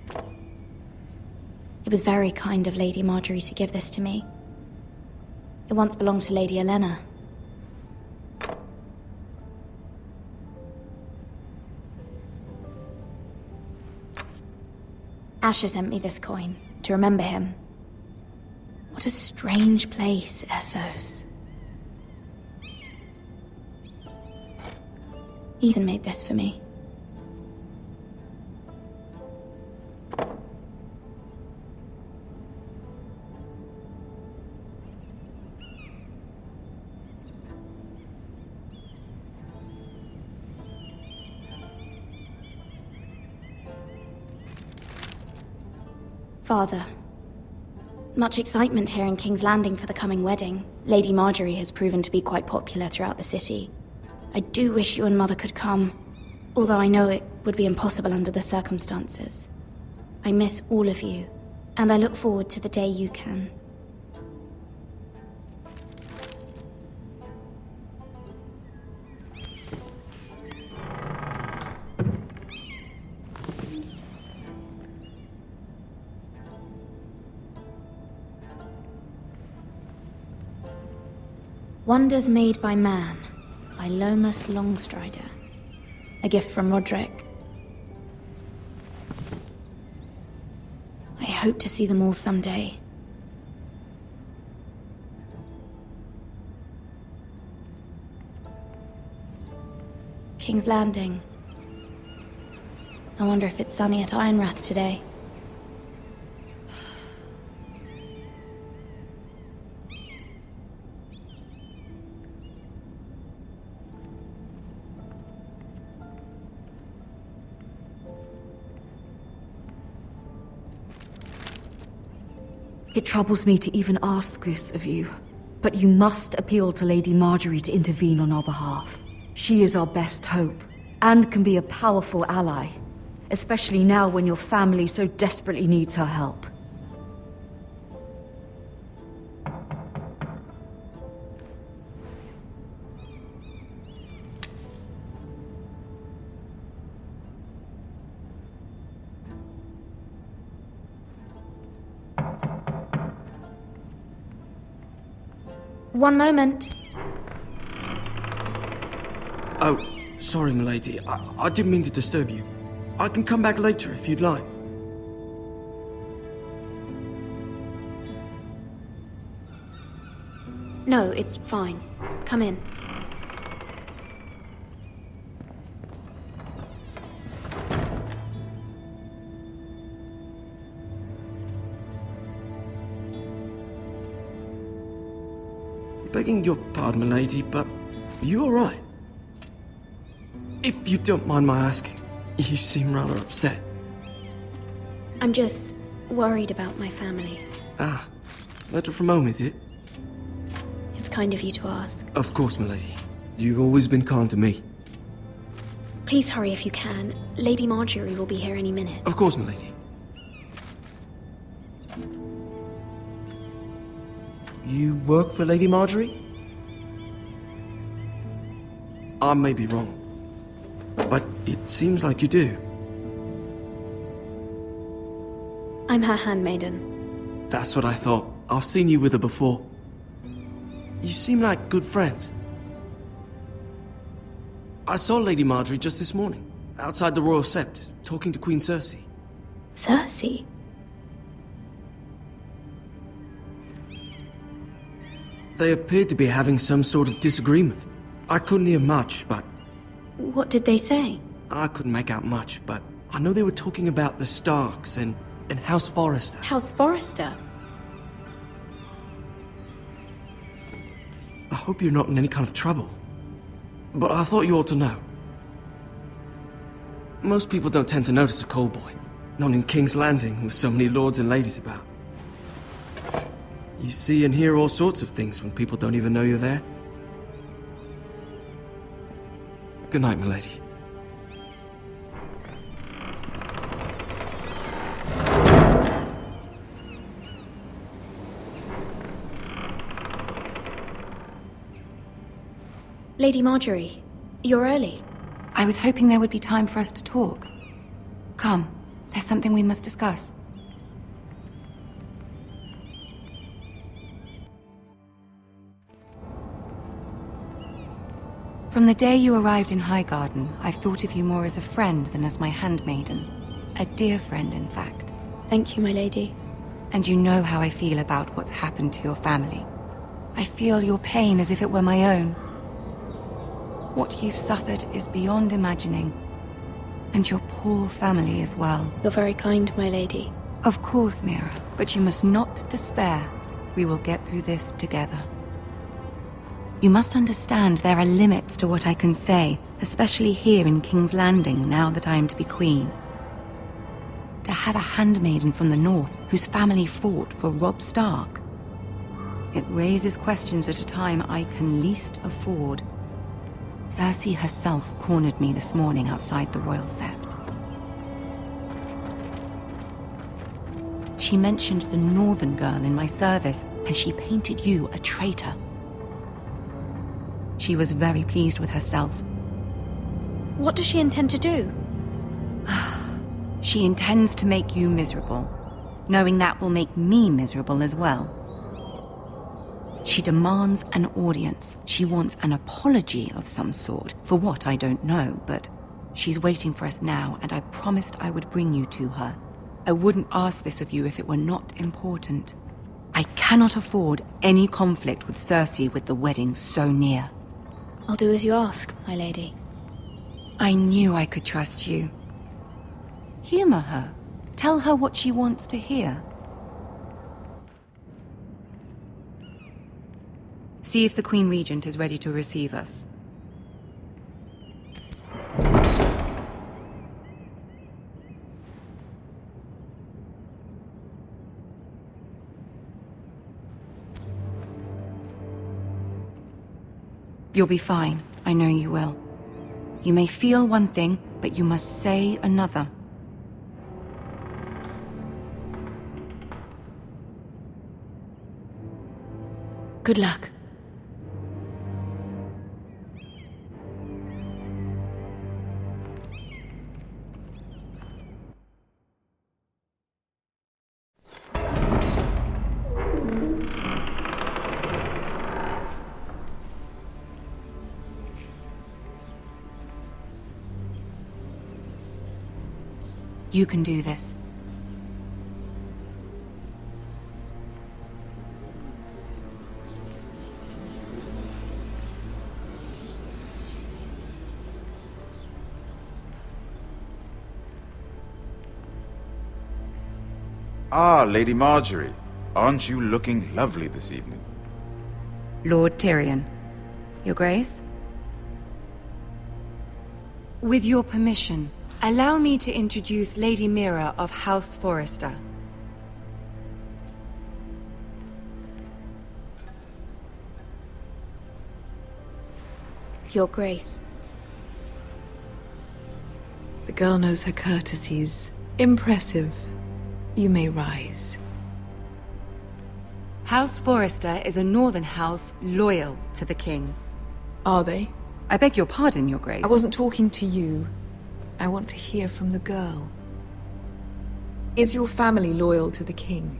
It was very kind of Lady Marjorie to give this to me. It once belonged to Lady Olenna. Asher sent me this coin, to remember him. What a strange place, Essos. Ethan made this for me. Father, much excitement here in King's Landing for the coming wedding. Lady Marjorie has proven to be quite popular throughout the city. I do wish you and Mother could come, although I know it would be impossible under the circumstances. I miss all of you, and I look forward to the day you can. Wonders Made by Man, by Lomas Longstrider. A gift from Roderick. I hope to see them all someday. King's Landing. I wonder if it's sunny at Ironrath today. It troubles me to even ask this of you, but you must appeal to Lady Marjorie to intervene on our behalf. She is our best hope, and can be a powerful ally, especially now when your family so desperately needs her help. One moment. Oh, sorry, milady. I didn't mean to disturb you. I can come back later if you'd like. No, it's fine. Come in. Begging your pardon, milady, but you alright? If you don't mind my asking, you seem rather upset. I'm just worried about my family. Ah, letter from home, is it? It's kind of you to ask. Of course, milady. You've always been kind to me. Please hurry if you can. Lady Marjorie will be here any minute. Of course, milady. You work for Lady Marjorie? I may be wrong, but it seems like you do. I'm her handmaiden. That's what I thought. I've seen you with her before. You seem like good friends. I saw Lady Marjorie just this morning, outside the Royal Sept, talking to Queen Cersei. Cersei? They appeared to be having some sort of disagreement. I couldn't hear much, but... What did they say? I couldn't make out much, but I know they were talking about the Starks and House Forrester. House Forrester? I hope you're not in any kind of trouble. But I thought you ought to know. Most people don't tend to notice a callboy. Not in King's Landing, with so many lords and ladies about. You see and hear all sorts of things when people don't even know you're there. Good night, milady. Lady Marjorie, you're early. I was hoping there would be time for us to talk. Come, There's something we must discuss. From the day you arrived in Highgarden, I've thought of you more as a friend than as my handmaiden. A dear friend, in fact. Thank you, my lady. And you know how I feel about what's happened to your family. I feel your pain as if it were my own. What you've suffered is beyond imagining. And your poor family as well. You're very kind, my lady. Of course, Mira, but you must not despair. We will get through this together. You must understand there are limits to what I can say, especially here in King's Landing, now that I am to be queen. To have a handmaiden from the north whose family fought for Robb Stark. It raises questions at a time I can least afford. Cersei herself cornered me this morning outside the Royal Sept. She mentioned the northern girl in my service, and she painted you a traitor. She was very pleased with herself. What does she intend to do? She intends to make you miserable, knowing that will make me miserable as well. She demands an audience. She wants an apology of some sort, for what I don't know, but she's waiting for us now, and I promised I would bring you to her. I wouldn't ask this of you if it were not important. I cannot afford any conflict with Cersei with the wedding so near. I'll do as you ask, my lady. I knew I could trust you. Humor her. Tell her what she wants to hear. See if the Queen Regent is ready to receive us. You'll be fine. I know you will. You may feel one thing, but you must say another. Good luck. You can do this. Ah, Lady Margaery. Aren't you looking lovely this evening? Lord Tyrion. Your Grace? With your permission, allow me to introduce Lady Mira of House Forrester. Your Grace. The girl knows her courtesies. Impressive. You may rise. House Forrester is a northern house loyal to the king. Are they? I beg your pardon, Your Grace. I wasn't talking to you. I want to hear from the girl. Is your family loyal to the king?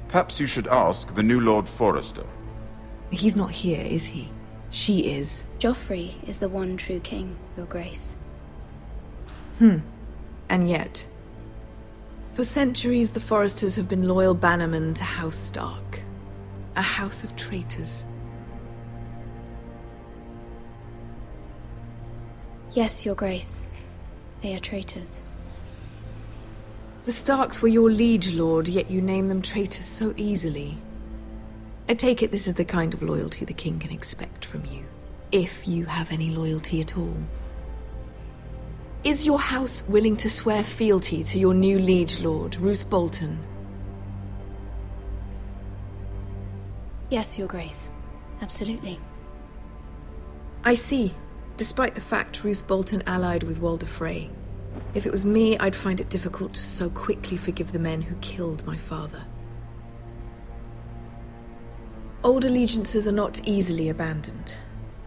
Perhaps you should ask the new Lord Forrester. He's not here, is he? She is. Joffrey is the one true king, Your Grace. And yet, for centuries the Forresters have been loyal bannermen to House Stark. A house of traitors. Yes, Your Grace. They are traitors. The Starks were your liege lord, yet you name them traitors so easily. I take it this is the kind of loyalty the king can expect from you, if you have any loyalty at all. Is your house willing to swear fealty to your new liege lord, Roose Bolton? Yes, Your Grace. Absolutely. I see. Despite the fact Roose Bolton allied with Walder Frey. If it was me, I'd find it difficult to so quickly forgive the men who killed my father. Old allegiances are not easily abandoned.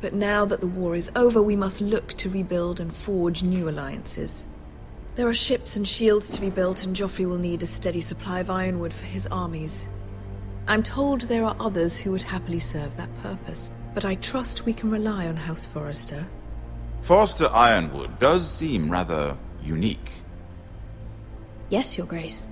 But now that the war is over, we must look to rebuild and forge new alliances. There are ships and shields to be built, and Joffrey will need a steady supply of ironwood for his armies. I'm told there are others who would happily serve that purpose, but I trust we can rely on House Forrester. Forrester Ironwood does seem rather unique. Yes, Your Grace.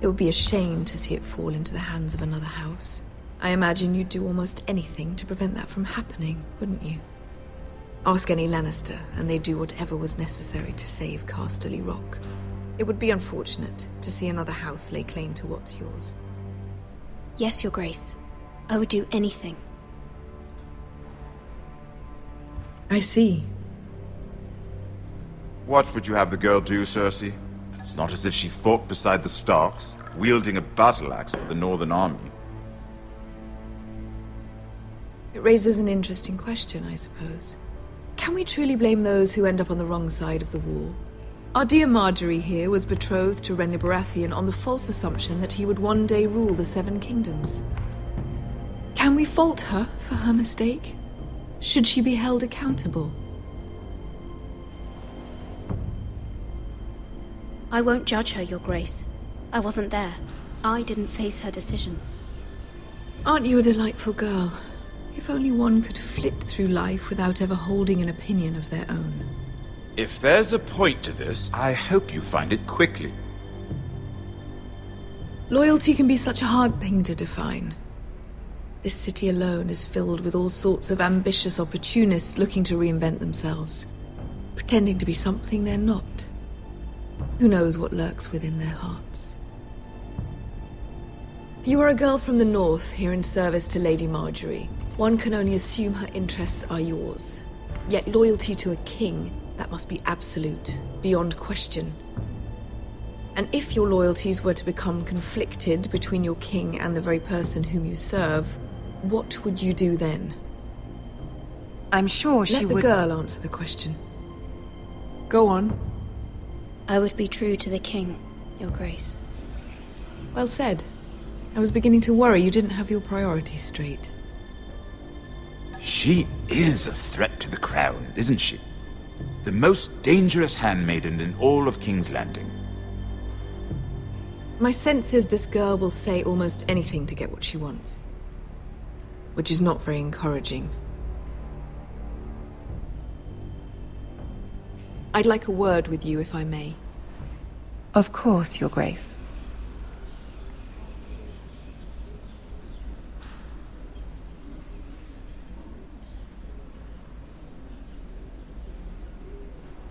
It would be a shame to see it fall into the hands of another house. I imagine you'd do almost anything to prevent that from happening, wouldn't you? Ask any Lannister, and they'd do whatever was necessary to save Casterly Rock. It would be unfortunate to see another house lay claim to what's yours. Yes, Your Grace. I would do anything. I see. What would you have the girl do, Cersei? It's not as if she fought beside the Starks, wielding a battle axe for the Northern Army. It raises an interesting question, I suppose. Can we truly blame those who end up on the wrong side of the war? Our dear Margaery here was betrothed to Renly Baratheon on the false assumption that he would one day rule the Seven Kingdoms. Can we fault her for her mistake? Should she be held accountable? I won't judge her, Your Grace. I wasn't there. I didn't face her decisions. Aren't you a delightful girl? If only one could flit through life without ever holding an opinion of their own. If there's a point to this, I hope you find it quickly. Loyalty can be such a hard thing to define. This city alone is filled with all sorts of ambitious opportunists looking to reinvent themselves, pretending to be something they're not. Who knows what lurks within their hearts? You are a girl from the north, here in service to Lady Margaery. One can only assume her interests are yours. Yet loyalty to a king, that must be absolute, beyond question. And if your loyalties were to become conflicted between your king and the very person whom you serve, what would you do then? I'm sure she Let the would... girl answer the question. Go on. I would be true to the king, Your Grace. Well said. I was beginning to worry you didn't have your priorities straight. She is a threat to the crown, isn't she? The most dangerous handmaiden in all of King's Landing. My sense is this girl will say almost anything to get what she wants. Which is not very encouraging. I'd like a word with you, if I may. Of course, Your Grace.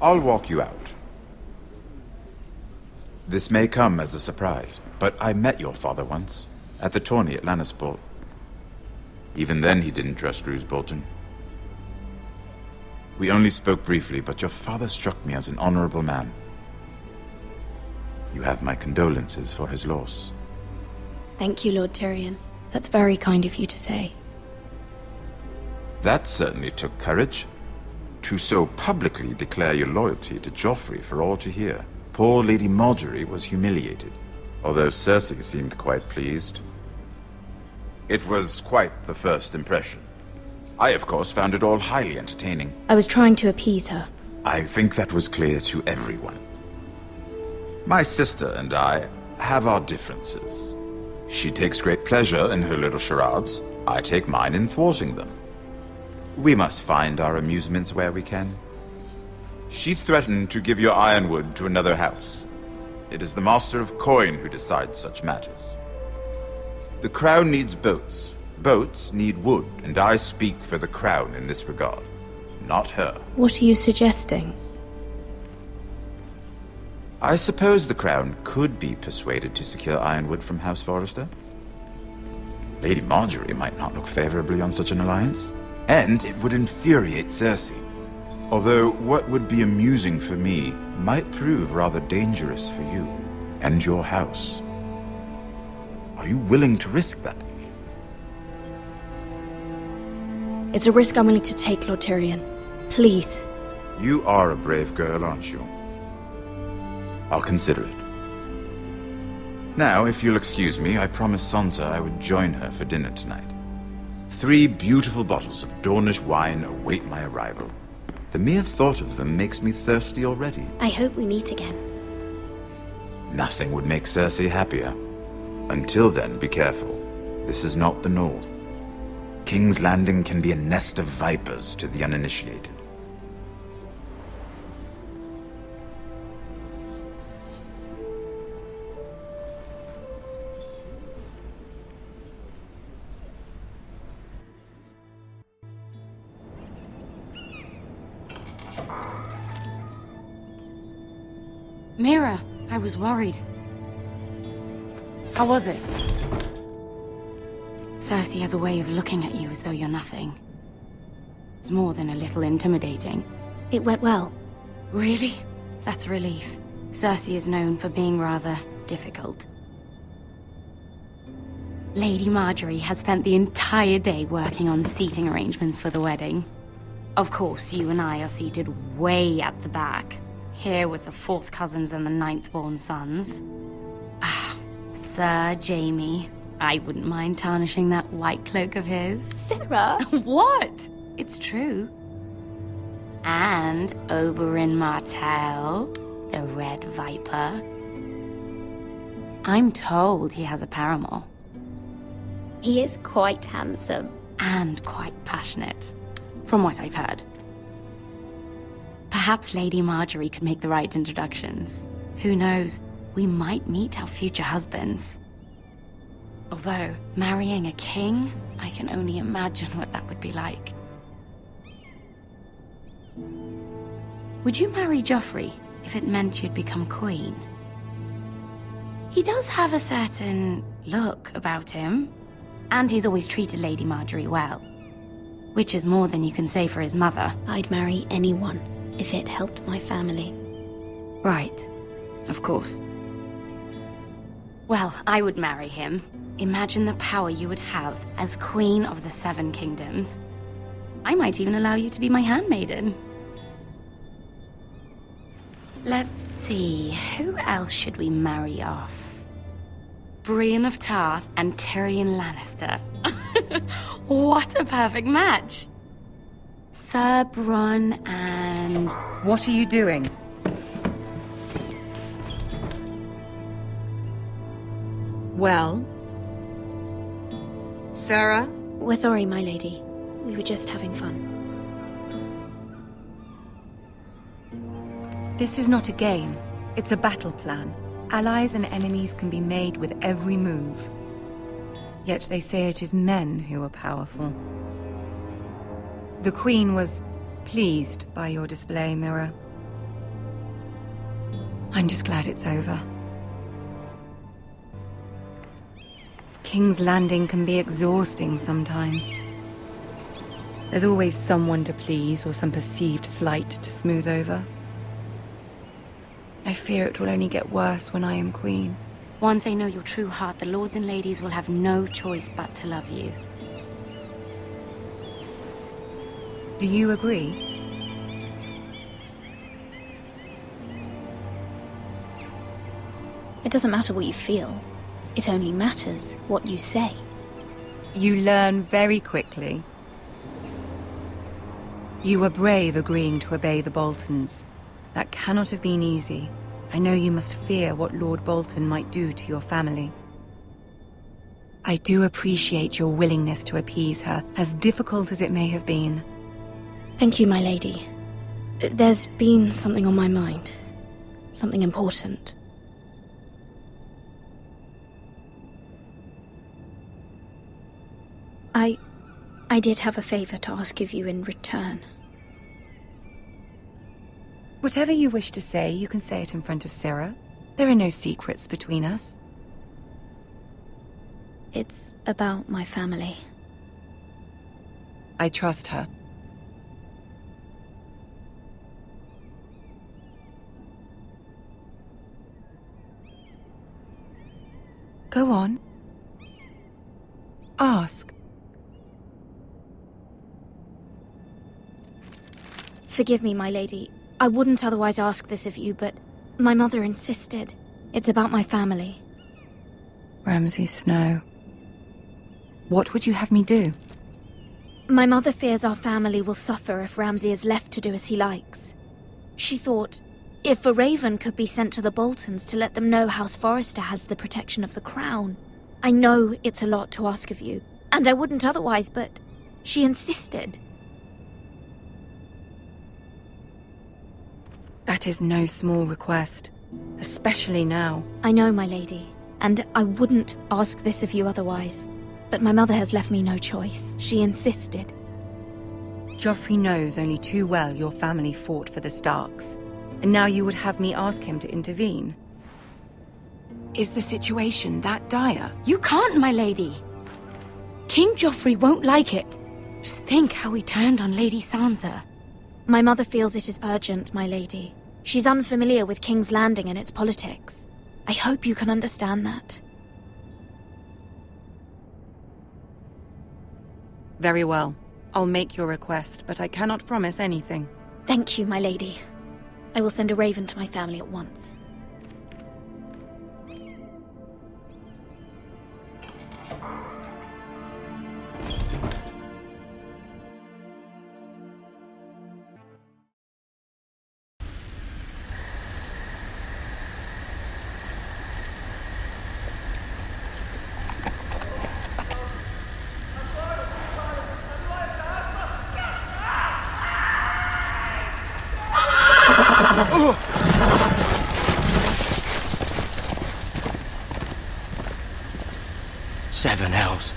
I'll walk you out. This may come as a surprise, but I met your father once, at the tourney at Lannisport. Even then he didn't trust Roose Bolton. We only spoke briefly, but your father struck me as an honorable man. You have my condolences for his loss. Thank you, Lord Tyrion. That's very kind of you to say. That certainly took courage. To so publicly declare your loyalty to Joffrey for all to hear. Poor Lady Margaery was humiliated, although Cersei seemed quite pleased. It was quite the first impression. I, of course, found it all highly entertaining. I was trying to appease her. I think that was clear to everyone. My sister and I have our differences. She takes great pleasure in her little charades. I take mine in thwarting them. We must find our amusements where we can. She threatened to give your ironwood to another house. It is the Master of Coin who decides such matters. The Crown needs boats. Boats need wood, and I speak for the Crown in this regard, not her. What are you suggesting? I suppose the Crown could be persuaded to secure ironwood from House Forrester. Lady Margaery might not look favorably on such an alliance, and it would infuriate Cersei. Although what would be amusing for me might prove rather dangerous for you and your house. Are you willing to risk that? It's a risk I'm willing to take, Lord Tyrion. Please. You are a brave girl, aren't you? I'll consider it. Now, if you'll excuse me, I promised Sansa I would join her for dinner tonight. 3 beautiful bottles of Dornish wine await my arrival. The mere thought of them makes me thirsty already. I hope we meet again. Nothing would make Cersei happier. Until then, be careful. This is not the North. King's Landing can be a nest of vipers to the uninitiated. Mira, I was worried. How was it? Cersei has a way of looking at you as though you're nothing. It's more than a little intimidating. It went well. Really? That's a relief. Cersei is known for being rather difficult. Lady Margaery has spent the entire day working on seating arrangements for the wedding. Of course, you and I are seated way at the back, here with the 4th cousins and the 9th-born sons. Ah, Sir Jaime. I wouldn't mind tarnishing that white cloak of his. Sarah! What? It's true. And Oberyn Martell, the Red Viper. I'm told he has a paramour. He is quite handsome. And quite passionate, from what I've heard. Perhaps Lady Margaery could make the right introductions. Who knows? We might meet our future husbands. Although, marrying a king, I can only imagine what that would be like. Would you marry Joffrey if it meant you'd become queen? He does have a certain look about him, and he's always treated Lady Margaery well. Which is more than you can say for his mother. I'd marry anyone if it helped my family. Right. Of course. Well, I would marry him. Imagine the power you would have as Queen of the 7 Kingdoms. I might even allow you to be my handmaiden. Let's see, who else should we marry off? Brienne of Tarth and Tyrion Lannister. What a perfect match! Sir Bronn and... What are you doing? Well? Sarah? We're sorry, my lady. We were just having fun. This is not a game. It's a battle plan. Allies and enemies can be made with every move. Yet they say it is men who are powerful. The Queen was pleased by your display, Mira. I'm just glad it's over. King's Landing can be exhausting sometimes. There's always someone to please or some perceived slight to smooth over. I fear it will only get worse when I am queen. Once they know your true heart, the lords and ladies will have no choice but to love you. Do you agree? It doesn't matter what you feel. It only matters what you say. You learn very quickly. You were brave agreeing to obey the Boltons. That cannot have been easy. I know you must fear what Lord Bolton might do to your family. I do appreciate your willingness to appease her, as difficult as it may have been. Thank you, my lady. There's been something on my mind. Something important. I did have a favor to ask of you in return. Whatever you wish to say, you can say it in front of Sarah. There are no secrets between us. It's about my family. I trust her. Go on. Ask. Forgive me, my lady. I wouldn't otherwise ask this of you, but my mother insisted. It's about my family. Ramsay Snow. What would you have me do? My mother fears our family will suffer if Ramsay is left to do as he likes. She thought, if a raven could be sent to the Boltons to let them know House Forrester has the protection of the crown. I know it's a lot to ask of you, and I wouldn't otherwise, but she insisted. That is no small request, especially now. I know, my lady, and I wouldn't ask this of you otherwise. But my mother has left me no choice. She insisted. Joffrey knows only too well your family fought for the Starks, and now you would have me ask him to intervene. Is the situation that dire? You can't, my lady. King Joffrey won't like it. Just think how he turned on Lady Sansa. My mother feels it is urgent, my lady. She's unfamiliar with King's Landing and its politics. I hope you can understand that. Very well. I'll make your request, but I cannot promise anything. Thank you, my lady. I will send a raven to my family at once. Seven hells.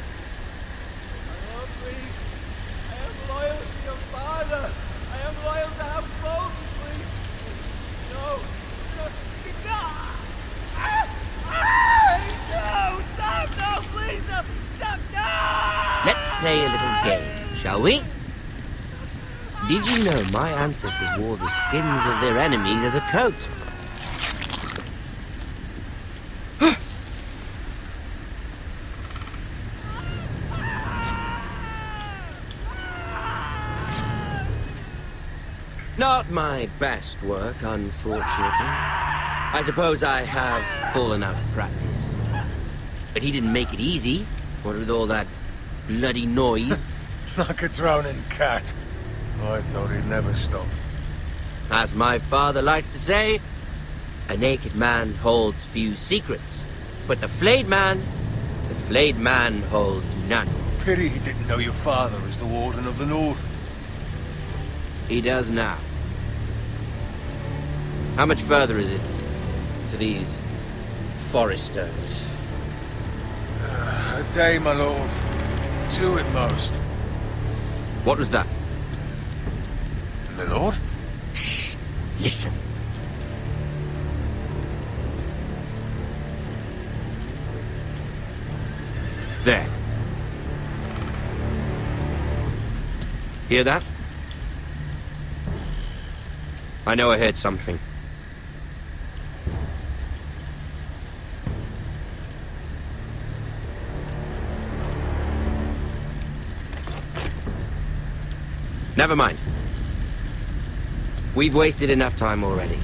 I am loyal to your father. I am loyal to House Bolton, please. No. No, stop, no, please, no, stop, no! Let's play a little game, shall we? Did you know my ancestors wore the skins of their enemies as a coat? Not my best work, unfortunately. I suppose I have fallen out of practice. But he didn't make it easy, what with all that bloody noise. Like a drowning cat. I thought he'd never stop. As my father likes to say, a naked man holds few secrets. But the flayed man holds none. Pity he didn't know your father was the Warden of the North. He does now. How much further is it to these Forresters? A day, my lord. 2 at most. What was that? My lord? Shh! Listen. There. Hear that? I know I heard something. Never mind. We've wasted enough time already.